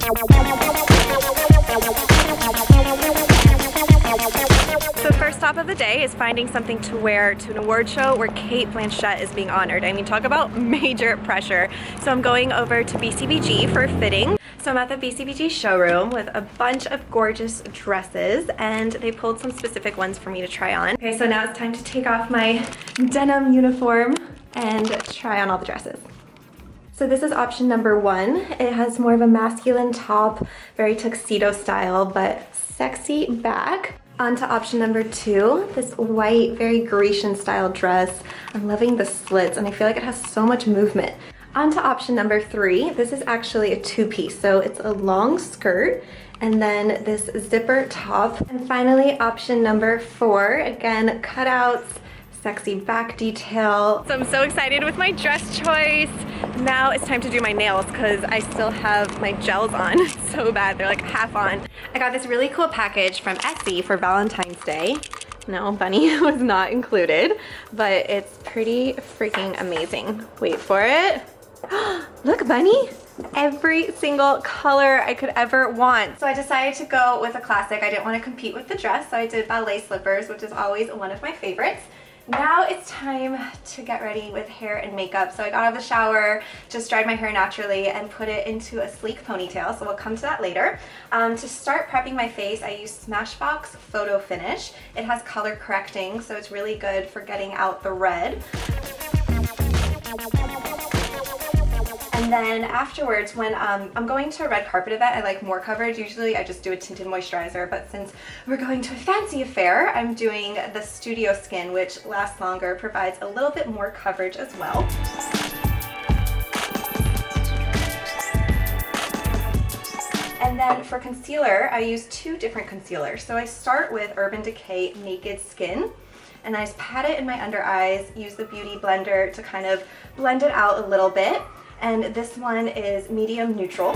So first stop of the day is finding something to wear to an award show where Cate Blanchett is being honored. I mean, talk about major pressure. So I'm going over to BCBG for fitting. So I'm at the BCBG showroom with a bunch of gorgeous dresses, and they pulled some specific ones for me to try on. Okay, so now it's time to take off my denim uniform and try on all the dresses. So this is option number 1. It has more of a masculine top, very tuxedo style, but sexy back. On to option number 2, this white, very Grecian style dress. I'm loving the slits and I feel like it has so much movement. On to option number 3, this is actually a 2-piece, so it's a long skirt and then this zipper top. And finally, option number 4, again, cutouts, sexy back detail. So I'm so excited with my dress choice. Now it's time to do my nails because I still have my gels on so bad. They're like half on. I got this really cool package from Etsy for Valentine's Day. No, bunny was not included, but it's pretty freaking amazing. Wait for it. Look, bunny. Every single color I could ever want. So I decided to go with a classic. I didn't want to compete with the dress, so I did ballet slippers, which is always one of my favorites. Now it's time to get ready with hair and makeup. So I got out of the shower, just dried my hair naturally and put it into a sleek ponytail. So we'll come to that later. To start prepping my face, I use Smashbox Photo Finish. It has color correcting, so it's really good for getting out the red. And then afterwards, when I'm going to a red carpet event, I like more coverage. Usually I just do a tinted moisturizer, but since we're going to a fancy affair, I'm doing the Studio Skin, which lasts longer, provides a little bit more coverage as well. And then for concealer, I use 2 different concealers. So I start with Urban Decay Naked Skin, and I just pat it in my under eyes, use the Beauty Blender to kind of blend it out a little bit. And this one is medium neutral.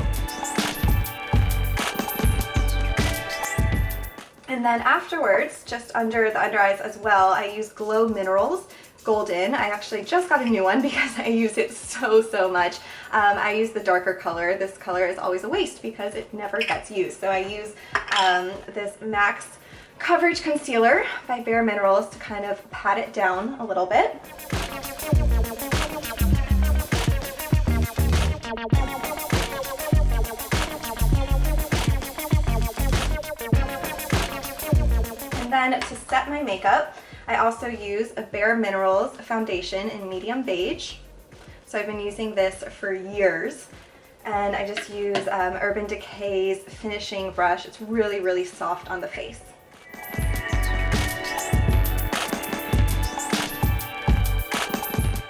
And then afterwards, just under the under eyes as well, I use Glow Minerals Golden. I actually just got a new one because I use it so much. I use the darker color. This color is always a waste because it never gets used. So I use this Max Coverage Concealer by Bare Minerals to kind of pat it down a little bit. And then to set my makeup, I also use a Bare Minerals foundation in medium beige. So I've been using this for years. And I just use Urban Decay's finishing brush. It's really soft on the face.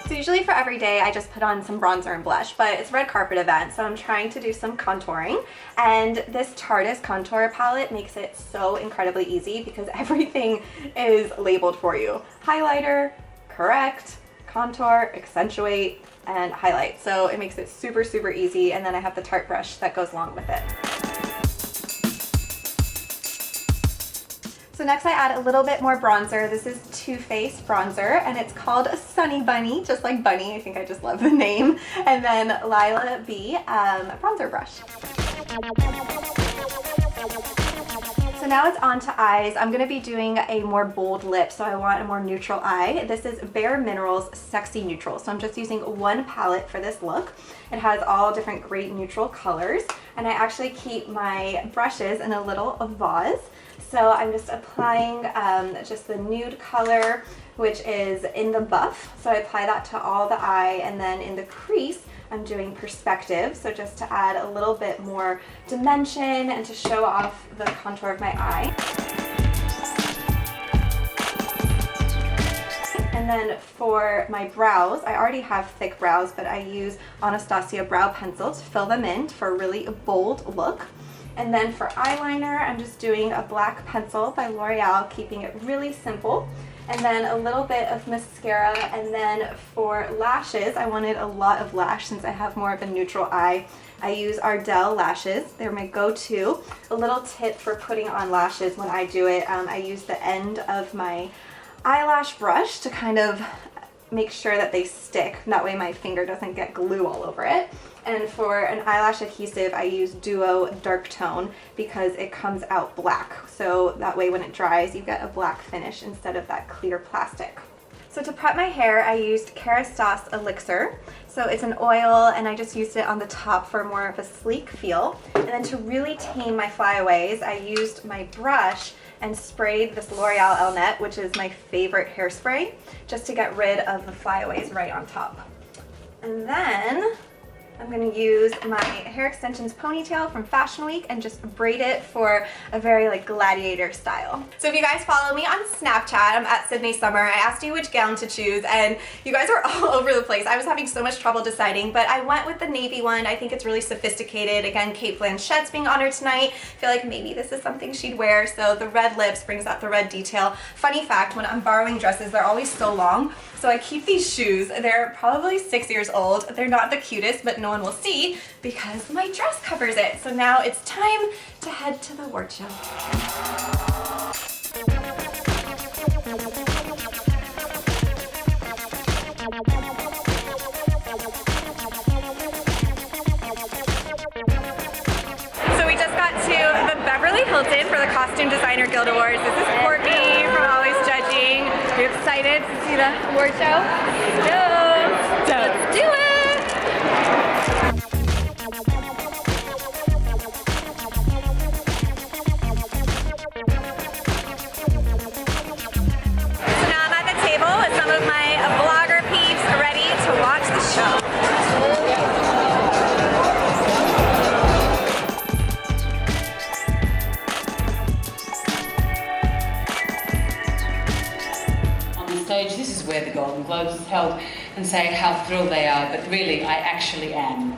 So usually for every day I just put on some bronzer and blush, but it's a red carpet event, so I'm trying to do some contouring. And this Tarte contour palette makes it so incredibly easy because everything is labeled for you. Highlighter, correct, contour, accentuate, and highlight. So it makes it super easy, and then I have the Tarte brush that goes along with it. So next I add a little bit more bronzer. This is Too Faced bronzer, and it's called Sunny Bunny, just like Bunny. I think I just love the name. And then Lila B bronzer brush. So now it's on to eyes. I'm gonna be doing a more bold lip, so I want a more neutral eye. This is Bare Minerals Sexy Neutral. So I'm just using one palette for this look. It has all different great neutral colors, and I actually keep my brushes in a little vase. So I'm just applying just the nude color, which is in the buff. So I apply that to all the eye, and then in the crease, I'm doing Perspective. So just to add a little bit more dimension and to show off the contour of my eye. And then for my brows, I already have thick brows, but I use Anastasia brow pencil to fill them in for a really bold look. And then for eyeliner, I'm just doing a black pencil by L'Oreal, keeping it really simple. And then a little bit of mascara. And then for lashes, I wanted a lot of lash since I have more of a neutral eye. I use Ardell lashes. They're my go-to. A little tip for putting on lashes when I do it, I use the end of my eyelash brush to kind of make sure that they stick. That way my finger doesn't get glue all over it. And for an eyelash adhesive, I use Duo Dark Tone because it comes out black. So that way when it dries, you get a black finish instead of that clear plastic. So to prep my hair, I used Kerastase Elixir. So it's an oil and I just used it on the top for more of a sleek feel. And then to really tame my flyaways, I used my brush and sprayed this L'Oreal El Net, which is my favorite hairspray, just to get rid of the flyaways right on top. And then I'm going to use my hair extensions ponytail from Fashion Week and just braid it for a very like gladiator style. So if you guys follow me on Snapchat, I'm at Sydne Summer. I asked you which gown to choose and you guys were all over the place. I was having so much trouble deciding, but I went with the navy one. I think it's really sophisticated. Again, Cate Blanchett's being honored tonight. I feel like maybe this is something she'd wear. So the red lips brings out the red detail. Funny fact, when I'm borrowing dresses, they're always so long. So I keep these shoes. They're probably 6 years old. They're not the cutest, but no one will see because my dress covers it. So now it's time to head to the award show. So we just got to the Beverly Hills for the Costume Designer Guild Awards. This is Courtney from Always Judging. Are you excited to see the award show? Let's do it! So now I'm at the table with some of my vlogger peeps ready to watch the show. Stage. This is where the Golden Globes is held, and say how thrilled they are, but really I actually am.